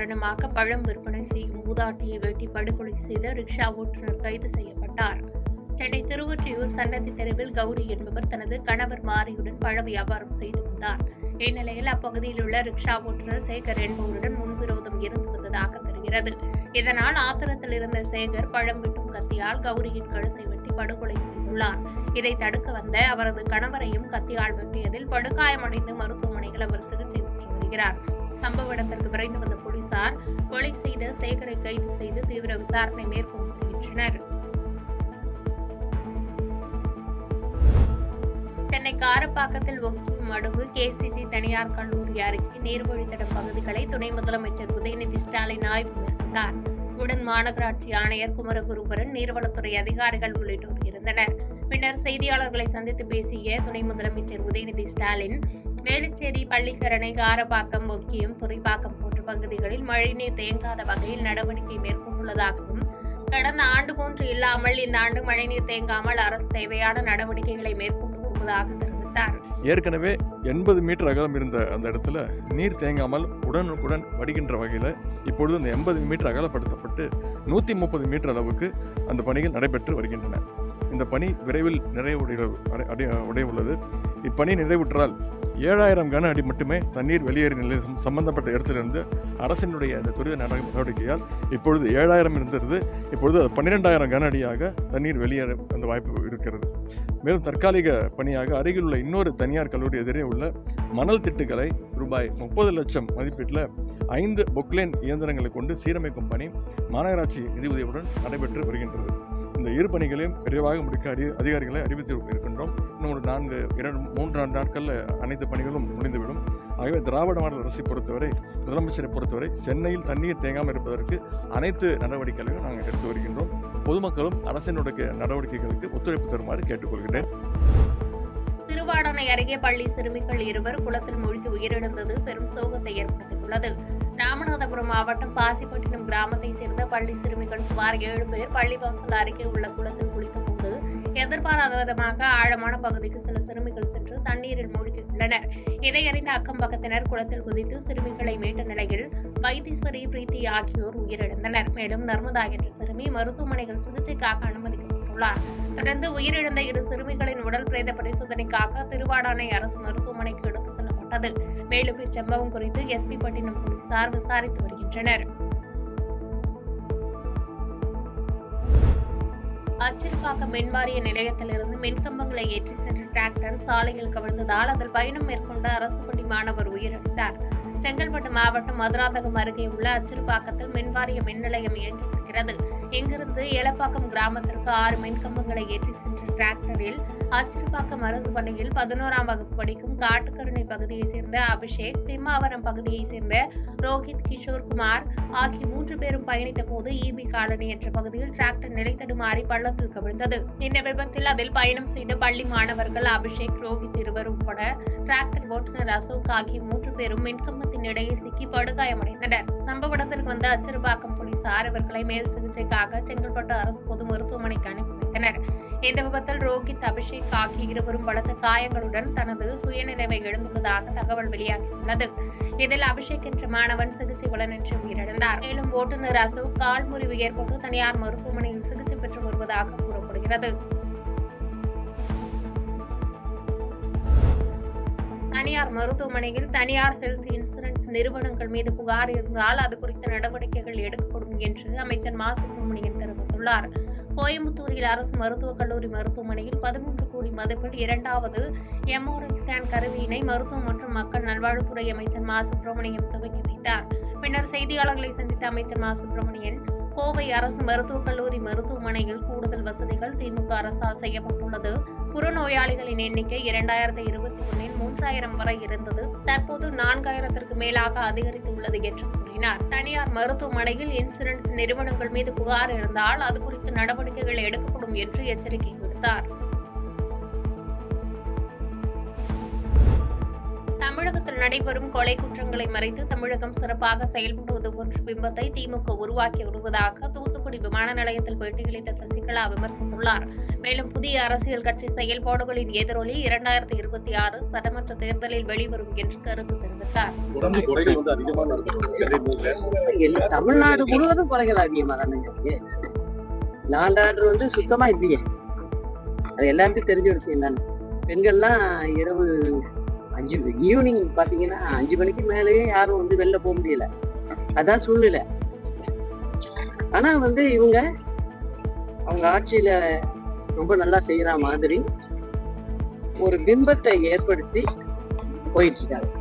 காரணமாக பழம் விற்பனை செய்யும் மூதாட்டியை வெட்டி படுகொலை செய்த ரிக்ஷா ஓட்டுநர் கைது செய்யப்பட்டார். சென்னை திருவொற்றியூர் சன்னதி தெருவில் கௌரி என்பவர் தனது கணவர் மாரியுடன் பழ வியாபாரம் செய்து வந்தார். இந்நிலையில் அப்பகுதியில் உள்ள ரிக்ஷா ஓட்டுநர் சேகர் என்பவருடன் முன்விரோதம் இருந்து வந்ததாக தெரிகிறது. இதனால் ஆத்திரத்தில் இருந்த சேகர் பழம் வெட்டும் கத்தியால் கௌரியின் கழுத்தை வெட்டி படுகொலை செய்துள்ளார். இதை தடுக்க வந்த அவரது கணவரையும் கத்தியால் வெட்டியதில் படுகாயமடைந்து மருத்துவமனையில் அவர் சிகிச்சை பெற்று வருகிறார். சம்பவ இடத்திற்கு விரைந்து வந்த போலீசார் கொலை செய்த சேகரை கைது செய்து தீவிர விசாரணை மேற்கொண்டு வருகின்றனர். சென்னை காரப்பாக்கத்தில் ஒக்கியும் மடுவு கேசிஜி தனியார் கல்லூரி அருகே நீர்வழித்தட பகுதிகளை துணை முதலமைச்சர் உதயநிதி ஸ்டாலின் ஆய்வு மேற்கொண்டார். உடன் மாநகராட்சி ஆணையர் குமரகுருபரன், நீர்வளத்துறை அதிகாரிகள் உள்ளிட்டோர் இருந்தனர். பின்னர் செய்தியாளர்களை சந்தித்து பேசிய துணை முதலமைச்சர் உதயநிதி ஸ்டாலின், வேலுச்சேரி, பள்ளிக்கரணை, காரப்பாக்கம், ஒக்கியம், துறைப்பாக்கம் போன்ற பகுதிகளில் மழைநீர் தேங்காத வகையில் நடவடிக்கை மேற்கொண்டுள்ளதாகவும், கடந்த ஆண்டு போன்று இல்லாமல் இந்த ஆண்டு மழைநீர் தேங்காமல் அரசு தேவையான நடவடிக்கைகளை மேற்கொண்டு வருவதாக தெரிவித்தார். ஏற்கனவே 80 மீட்டர் அகலம் இருந்த அந்த இடத்துல நீர் தேங்காமல் உடனுக்குடன் வடிகின்ற வகையில் இப்பொழுது அந்த 80 மீட்டர் அகலப்படுத்தப்பட்டு 130 மீட்டர் அளவுக்கு அந்த பணிகள் நடைபெற்று வருகின்றன. இந்த பணி விரைவில் நிறைவுடைய உள்ளது. இப்பணி நிறைவுற்றால் 7000 கன அடி மட்டுமே தண்ணீர் வெளியேறிய நிலையம் சம்பந்தப்பட்ட இடத்திலிருந்து அரசினுடைய அந்த துரித நடவடிக்கையால் இப்பொழுது 7000 இருந்தது, இப்பொழுது 12000 கன அடியாக தண்ணீர் வெளியேற அந்த வாய்ப்பு இருக்கிறது. மேலும் தற்காலிக பணியாக அருகில் உள்ள இன்னொரு தனியார் கல்லூரி எதிரே உள்ள மணல் திட்டுகளை ரூபாய் 30 லட்சம் மதிப்பீட்டில் 5 பொக்லைன் இயந்திரங்களை கொண்டு சீரமைக்கும் பணி மாநகராட்சி நிதி உதவியுடன் நடைபெற்று வருகின்றது. இந்த இரு பணிகளையும் விரைவாக முடிக்க அதிகாரிகளை அறிவித்து இருக்கின்றோம். இன்னும் ஒரு 3 நாட்களில் அனைத்து பணிகளும் முடிந்துவிடும். ஆகவே திராவிட மாடல் அரசை பொறுத்தவரை, முதலமைச்சரை பொறுத்தவரை சென்னையில் தண்ணீர் தேங்காமல் இருப்பதற்கு அனைத்து நடவடிக்கைகளையும் நாங்கள் எடுத்து வருகின்றோம். பொதுமக்களும் அரசினுடைய நடவடிக்கைகளுக்கு ஒத்துழைப்பு தருமாறு கேட்டுக்கொள்கிறேன். திருவாடானை அருகே பள்ளி சிறுமிகள் 2 குளத்தில் மூழ்கி உயிரிழந்தது பெரும் சோகத்தை ஏற்படுத்தியுள்ளது. ராமநாதபுரம் மாவட்டம் பாசிப்பட்டினம் கிராமத்தை சேர்ந்த பள்ளி சிறுமிகள் சுமார் 7 பேர் பள்ளிவாசல் அருகே உள்ள குளத்தில் குளித்தபோது எதிர்பாராத விதமாக ஆழமான பகுதிக்கு சில சிறுமிகள் சென்று தண்ணீரில் மூழ்கியுள்ளனர். இதை அறிந்த அக்கம் பக்கத்தினர் குளத்தில் குதித்து சிறுமிகளை மீட்ட நிலையில் வைத்தீஸ்வரி, பிரீத்தி ஆகியோர் உயிரிழந்தனர். மேலும் நர்மதா என்ற சிறுமி மருத்துவமனையில் சிகிச்சைக்காக அனுமதிக்கப்பட்டுள்ளார். தொடர்ந்து உயிரிழந்த 2 சிறுமிகளின் உடல் பிரேத பரிசோதனைக்காக திருவாடானை அரசு மருத்துவமனைக்கு எடுத்து செல்லப்பட்டது. மேலும் இச்சம்பவம் குறித்து எஸ்பி பட்டினம் போலீசார் விசாரித்து வருகின்றனர். அச்சிறுபாக்கம் மின்வாரிய நிலையத்திலிருந்து மின்கம்பங்களை ஏற்றி சென்ற டிராக்டர் சாலையில் கவிழ்ந்ததால் அதில் பயணம் மேற்கொண்ட அரசு பள்ளி மாணவர் உயிரிழந்தார். செங்கல்பட்டு மாவட்டம் மதுராந்தகம் அருகே உள்ள அச்சிறுபாக்கத்தில் மின்வாரிய மின் நிலையம் இயங்கி வருகிறது. இங்கிருந்து ஏலப்பாக்கம் கிராமத்திற்கு 6 மின்கம்பங்களை ஏற்றி சென்ற டிராக்டரில் அச்சிறுபாக்கம் அரசு பள்ளியில் 11ஆம் வகுப்பு படிக்கும் காட்டுக்கருணை பகுதியைச் சேர்ந்த அபிஷேக், திம்மாவரம் பகுதியைச் சேர்ந்த ரோஹித், கிஷோர்குமார் ஆகிய 3 பேரும் பயணித்த போது ஈபி காலனி என்ற பகுதியில் டிராக்டர் நிலை தடுமாறி பள்ளத்தில் கவிழ்ந்தது. இந்த விபத்தில் அதில் பயணம் செய்த பள்ளி மாணவர்கள் அபிஷேக், ரோஹித் இருவரும் உட்பட டிராக்டர் ஓட்டுநர் அசோக் ஆகிய 3 பேரும் மின்கம்பத்தின் இடையே சிக்கி படுகாயமடைந்தனர். சம்பவ இடத்திற்கு வந்த அச்சிறுபாக்கம் போலீசார் இவர்களை மேல் சிகிச்சைக்காக செங்கல்பட்டு அரசு பொது மருத்துவமனைக்கு அனுப்பி வைத்தனர். இந்த விபத்தில் ரோஹித், அபிஷேக் ஆகிய இருவரும் பலத்த காயங்களுடன் தனது சுயநினைவை இழந்துள்ளதாக தகவல் வெளியாகியுள்ளது. இதில் அபிஷேக் என்ற மாணவன் சிகிச்சை பலனின்றி உயிரிழந்தார். மேலும் ஓட்டுநர் அசோக் கால் முறிவு ஏற்பட்டு தனியார் மருத்துவமனையில் சிகிச்சை பெற்று வருவதாக கூறப்படுகிறது. தனியார் மருத்துவமனையில் தனியார் ஹெல்த் இன்சூரன்ஸ் நிறுவனங்கள் மீது புகார் இருந்தால் அது குறித்த நடவடிக்கைகள் எடுக்கப்படும் என்று அமைச்சர் மா சுப்பிரமணியன் தெரிவித்துள்ளார். கோயம்புத்தூரில் அரசு மருத்துவக் கல்லூரி மருத்துவமனையில் 13 கோடி மதிப்பில் 2வது MRI ஸ்கேன் கருவியினை மருத்துவம் மற்றும் மக்கள் நல்வாழ்வுத்துறை அமைச்சர் மா சுப்பிரமணியன் துவக்கி வைத்தார். பின்னர் செய்தியாளர்களை சந்தித்த அமைச்சர் மா சுப்பிரமணியன், கோவை அரசு மருத்துவக் கல்லூரி மருத்துவமனையில் கூடுதல் வசதிகள் திமுக அரசால் செய்யப்பட்டுள்ளது. புறநோயாளிகளின் எண்ணிக்கை 2021 3000 வரை இருந்தது. தற்போது 4000ற்கு மேலாக அதிகரித்துள்ளது என்று கூறினார். தனியார் மருத்துவமனையில் இன்சூரன்ஸ் நிறுவனங்கள் மீது புகார் இருந்தால் அது குறித்து நடவடிக்கைகள் எடுக்கப்படும் என்று எச்சரிக்கை விடுத்தார். தமிழகத்தில் நடைபெறும் கொலை குற்றங்களை மறைத்து தமிழகம் சிறப்பாக செயல்படுவது போன்ற பிம்பத்தை திமுக உருவாக்கி வருவதாக தூத்துக்குடி விமான நிலையத்தில் பேட்டியளித்த சசிகலா விமர்சித்துள்ளார். மேலும் புதிய அரசியல் கட்சி செயல்பாடுகளின் எதிரொலி 2026 சட்டமன்ற தேர்தலில் வெளிவரும் என்று கருத்து தெரிவித்தார். தமிழ்நாடு முழுவதும் கொலைகள் அதிகமா தானே லாண்டாடு சுத்தமா இல்லையே, அது எல்லாருக்கும் தெரிஞ்ச விஷயம் தானே. பெண்கள்லாம் இரவு ஈவினிங் பாத்தீங்கன்னா 5 மணிக்கு மேலேயே யாரும் வெளில போக முடியல, அதான் சூழ்நிலை. ஆனா இவங்க அவங்க ஆட்சியில ரொம்ப நல்லா செய்யற மாதிரி ஒரு பிம்பத்தை ஏற்படுத்தி போயிட்டு இருக்காங்க.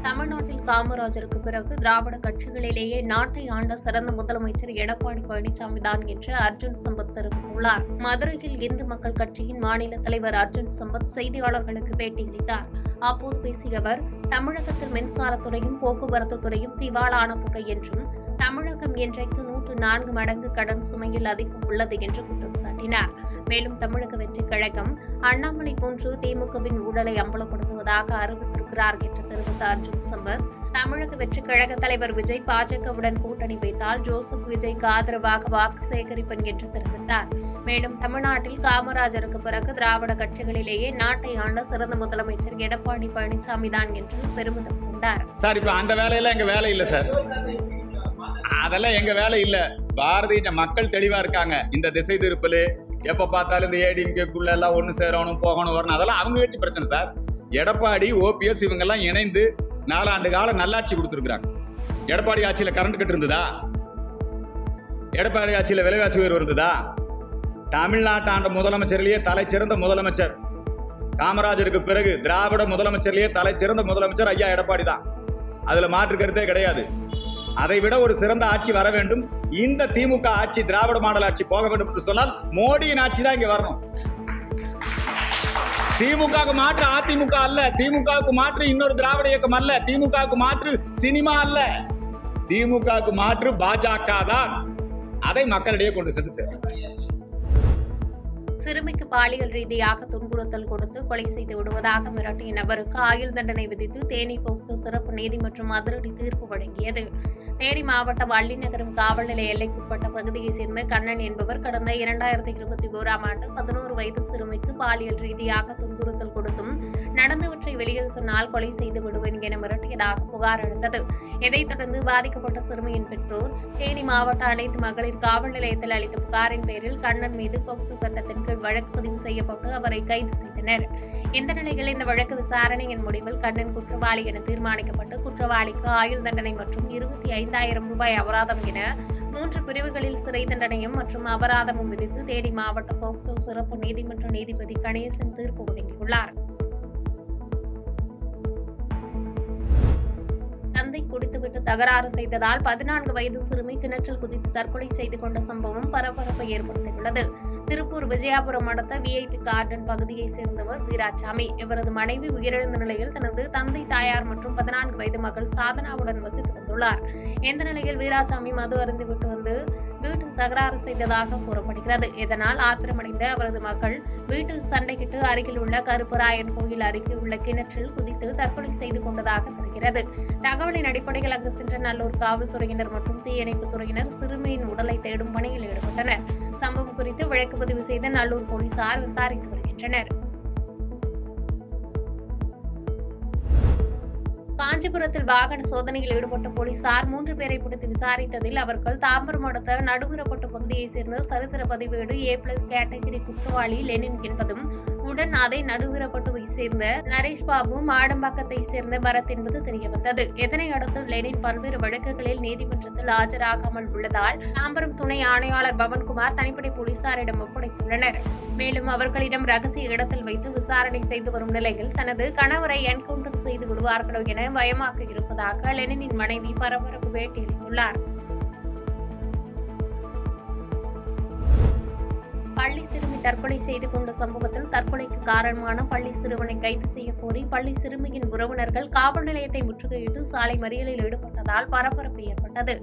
தமிழ்நாட்டில் காமராஜருக்கு பிறகு திராவிட கட்சிகளிலேயே நாட்டை ஆண்ட சிறந்த முதலமைச்சர் எடப்பாடி பழனிசாமி தான் என்று அர்ஜுன் சம்பத் தெரிவித்துள்ளார். மதுரையில் இந்து மக்கள் கட்சியின் மாநில தலைவர் அர்ஜுன் சம்பத் செய்தியாளர்களுக்கு பேட்டியளித்தார். அப்போது பேசிய அவர், தமிழகத்தில் மின்சாரத்துறையும் போக்குவரத்து துறையும் திவாலான துறை என்றும் தமிழகம் இன்றைக்கு 104 மடங்கு கடன் சுமையில் அதிகம் உள்ளது என்று குற்றம் சாட்டினார். மேலும் தமிழக வெற்றிக் கழகம் அண்ணாமலை போன்று திமுகவின் ஊழலை அம்பலப்படுத்துவதாக அறிவித்திருக்கிறார் என்று தெரிவித்த அர்ஜுன் சம்பத், தமிழக வெற்றிக் கழக தலைவர் விஜய் பாஜகவுடன் கூட்டணி வைத்தால் ஜோசப் விஜய்க்கு ஆதரவாக வாக்கு சேகரிப்பன் என்று தெரிவித்தார். மேலும் தமிழ்நாட்டில் காமராஜருக்கு பிறகு திராவிட கட்சிகளிலேயே நாட்டை ஆண்ட சிறந்த முதலமைச்சர் எடப்பாடி பழனிசாமி தான் என்று பெருமிதம் கொண்டார். சார், இப்ப அந்த வேலையெல்லாம் எங்க வேலை இல்ல சார், அதெல்லாம் எங்க வேலை இல்ல. பாரதிய மக்கள் தெளிவா இருக்காங்க. இந்த திசை திருப்பலு எப்ப பார்த்தாலும் இந்த ஏடிஎம்கேக்குள்ள எல்லாம் ஒண்ணு சேரணும் போகணும் வரணும், அதெல்லாம் அவங்க வச்சு பிரச்சனை சார். எடப்பாடி ஓபிஎஸ் இவங்க எல்லாம் இணைந்து 4 ஆண்டு காலம் நல்லாட்சி கொடுத்துருக்காங்க. எடப்பாடி ஆட்சியில கரண்ட் கட்டு இருந்ததா? எடப்பாடி ஆட்சியில விலைவாசி உயர்வு இருந்ததா? தமிழ்நாட்டு ஆண்ட முதலமைச்சர்லயே தலை சிறந்த முதலமைச்சர் காமராஜருக்கு பிறகு திராவிட முதலமைச்சர்லயே தலை சிறந்த முதலமைச்சர் ஐயா எடப்பாடி தான். அதுல மாற்று கருத்தே கிடையாது. அதை விட ஒரு சிறந்த ஆட்சி வர வேண்டும். இந்த திமுக ஆட்சி திராவிட மாடல் ஆட்சி போக வேண்டும் என்று சொன்னால் மோடியின் ஆட்சி தான் இங்க வரணும். திமுகவுக்கு மாற்று அதிமுக அல்ல, திமுகவுக்கு மாற்று இன்னொரு திராவிட இயக்கம் அல்ல, திமுகவுக்கு மாற்று சினிமா அல்ல, திமுகவுக்கு மாற்று பாஜக தான். அதை மக்களிடையே கொண்டு சென்று சேர்க்கும். சிறுமிக்கு பாலியல் ரீதியாக துன்புறுத்தல் கொடுத்து கொலை செய்து விடுவதாக மிரட்டிய நபருக்கு ஆயுள் தண்டனை விதித்து தேனி போக்சோ சிறப்பு நீதிமன்றம் அதிரடி தீர்ப்பு வழங்கியது. தேனி மாவட்டம் வள்ளிநகரம் காவல் நிலைய எல்லைக்குட்பட்ட பகுதியைச் சேர்ந்த கண்ணன் என்பவர் கடந்த 2021ஆம் ஆண்டு 11 வயது சிறுமிக்கு பாலியல் ரீதியாக துன்புறுத்தல் கொடுத்தும் நடந்தவற்றை வெளியில் சொன்னால் கொலை செய்து விடுவேன் என மிரட்டியதாக புகார் எழுந்தது. இதைத் தொடர்ந்து பாதிக்கப்பட்ட சிறுமியின் பெற்றோர் தேனி மாவட்ட அனைத்து மகளிர் காவல் நிலையத்தில் அளித்த புகாரின் பேரில் கண்ணன் மீது போக்சோ சட்டத்தின் கீழ் வழக்கு பதிவு செய்யப்பட்டு அவரை கைது செய்தனர். இந்த நிலையில் இந்த வழக்கு விசாரணையின் முடிவில் கண்ணன் குற்றவாளி என தீர்மானிக்கப்பட்டு குற்றவாளிக்கு ஆயுள் தண்டனை மற்றும் 25,000 ரூபாய் அபராதம் என 3 பிரிவுகளில் சிறை தண்டனையும் மற்றும் அபராதமும் விதித்து தேனி மாவட்ட போக்சோ சிறப்பு நீதிமன்ற நீதிபதி கணேசன் தீர்ப்பு வழங்கியுள்ளார். தந்தை குடித்துவிட்டு தகராறு செய்ததால் 14 வயது சிறுமி கிணற்றில் குதித்து தற்கொலை செய்து கொண்ட சம்பவம் பரபரப்பை ஏற்படுத்தியுள்ளது. திருப்பூர் விஜயாபுரம் அடுத்த VIP கார்டன் பகுதியைச் சேர்ந்தவர் வீராசாமி. இவரது மனைவி உயிரிழந்த நிலையில் தனது தந்தை, தாயார் மற்றும் 14 வயது மகள் சாதனாவுடன் வசித்து வந்துள்ளார். இந்த நிலையில் வீராசாமி மது அருந்திவிட்டு வந்து வீட்டில் தகராறு செய்ததாக கூறப்படுகிறது. இதனால் ஆத்திரமடைந்த அவரது மகள் வீட்டில் சண்டையிட்டு அருகில் உள்ள கருப்பராயன் கோயில் அருகே உள்ள கிணற்றில் குதித்து தற்கொலை செய்து கொண்டதாக தெரிகிறது. தகவலின் அடிப்படையில் அங்கு சென்ற நல்லூர் காவல்துறையினர் மற்றும் தீயணைப்பு துறையினர் சிறுமியின் உடலை தேடும் பணியில் ஈடுபட்டனர். சம்பவம் குறித்து வழக்கு பதிவு செய்த நல்லூர் போலீசார் விசாரித்து வருகின்றனர். காஞ்சிபுரத்தில் வாகன சோதனையில் ஈடுபட்ட போலீசார் 3 பேரை பிடித்து விசாரித்ததில் அவர்கள் தாம்பரம் அடுத்த நடுவிரப்பட்டு பகுதியைச் சேர்ந்த சரித்திர பதிவேடு A+ கேட்டகரி குற்றவாளி லெனின் என்பதும், உடன் அதே நடுவிரப்பட்டுவை சேர்ந்த நரேஷ் பாபு, மாடம்பாக்கத்தை சேர்ந்த பரத் என்பது தெரியவந்தது. இதனையடுத்து லெனின் பல்வேறு வழக்குகளில் நீதிமன்றத்தில் ஆஜராகாமல் உள்ளதால் தாம்பரம் துணை ஆணையாளர் பவன்குமார் தனிப்படை போலீசாரிடம் ஒப்படைத்துள்ளனர். மேலும் அவர்களிடம் ரகசிய இடத்தில் வைத்து விசாரணை செய்து வரும் நிலையில் தனது கணவரை என்கவுண்டர் செய்து விடுவார்களோ என பயமாக இருப்பதாக லெனினின் மனைவி பரபரப்பு பேட்டியளித்துள்ளார். பள்ளி சிறுமி தற்கொலை செய்து கொண்ட சம்பவத்தில் தற்கொலைக்கு காரணமான பள்ளி சிறுவனை கைது செய்ய கோரி பள்ளி சிறுமியின் உறவினர்கள் காவல் நிலையத்தை முற்றுகையிட்டு சாலை மறியலில் ஈடுபட்டதால் பரபரப்பு ஏற்பட்டது.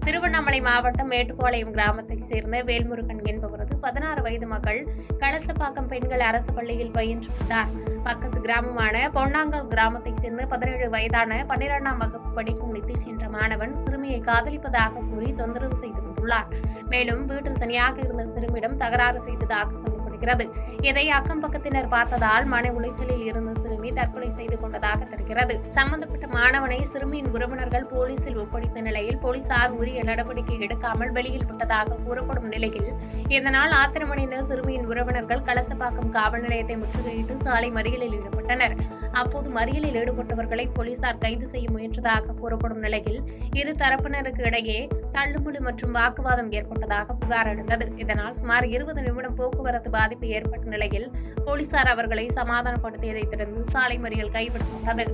திருவண்ணாமலை மாவட்டம் மேட்டுப்பாளையம் கிராமத்தைச் சேர்ந்த வேல்முருகன் என்பவரது 16 வயது மகள் கலசப்பாக்கம் பெண்கள் அரசு பள்ளியில் பயின்று வந்தார். பக்கத்து கிராமமான பொன்னாங்கல் கிராமத்தை சேர்ந்த 17 வயதான 12ஆம் வகுப்பு படிக்கும் நிதிஷ் என்ற மாணவன் சிறுமியை காதலிப்பதாக கூறி தொந்தரவு செய்து வந்துள்ளார். மேலும் வீட்டில் தனியாக இருந்த சிறுமியிடம் தகராறு செய்ததாக சொல்லப்படுகிறது. இதை அக்கம் பக்கத்தினர் பார்த்ததால் மன உளைச்சலில் இருந்த சிறுமி தற்கொலை செய்து கொண்டதாக தெரிகிறது. சம்பந்தப்பட்ட மாணவனை சிறுமியின் உறவினர்கள் போலீசில் ஒப்படைத்த நிலையில் போலீசார் உரிய நடவடிக்கை எடுக்காமல் வெளியில் விட்டதாக கூறப்படும் நிலையில் இதனால் ஆத்திரமடைந்த சிறுமியின் உறவினர்கள் கலசப்பாக்கம் காவல் நிலையத்தை முற்றுகையிட்டு சாலை மறியலில் ஈடுபட்டனர். அப்போது மறியலில் ஈடுபட்டவர்களை போலீசார் கைது செய்ய முயன்றதாக கூறப்படும் நிலையில் இரு தரப்பினருக்கு இடையே தள்ளுமுள்ளு மற்றும் வாக்குவாதம் ஏற்பட்டதாக புகார் எழுந்தது. இதனால் சுமார் 20 நிமிடம் போக்குவரத்து பாதிப்பு ஏற்பட்ட நிலையில் போலீசார் அவர்களை சமாதானப்படுத்தியதைத் தொடர்ந்து சாலை மறியல் கைவிடப்பட்டது.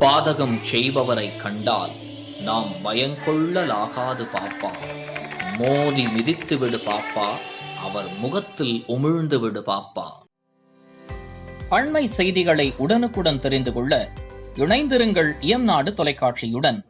பாதகம் செய்பவரை கண்டால் நாம் பயங்கொள்ளலாகாது பாப்பா. மோதி மிதித்து விடு பாப்பா, அவர் முகத்தில் உமிழ்ந்து விடு பாப்பா. அண்மை செய்திகளை உடனுக்குடன் தெரிந்து கொள்ள இணைந்திருங்கள் இயம்நாடு தொலைக்காட்சியுடன்.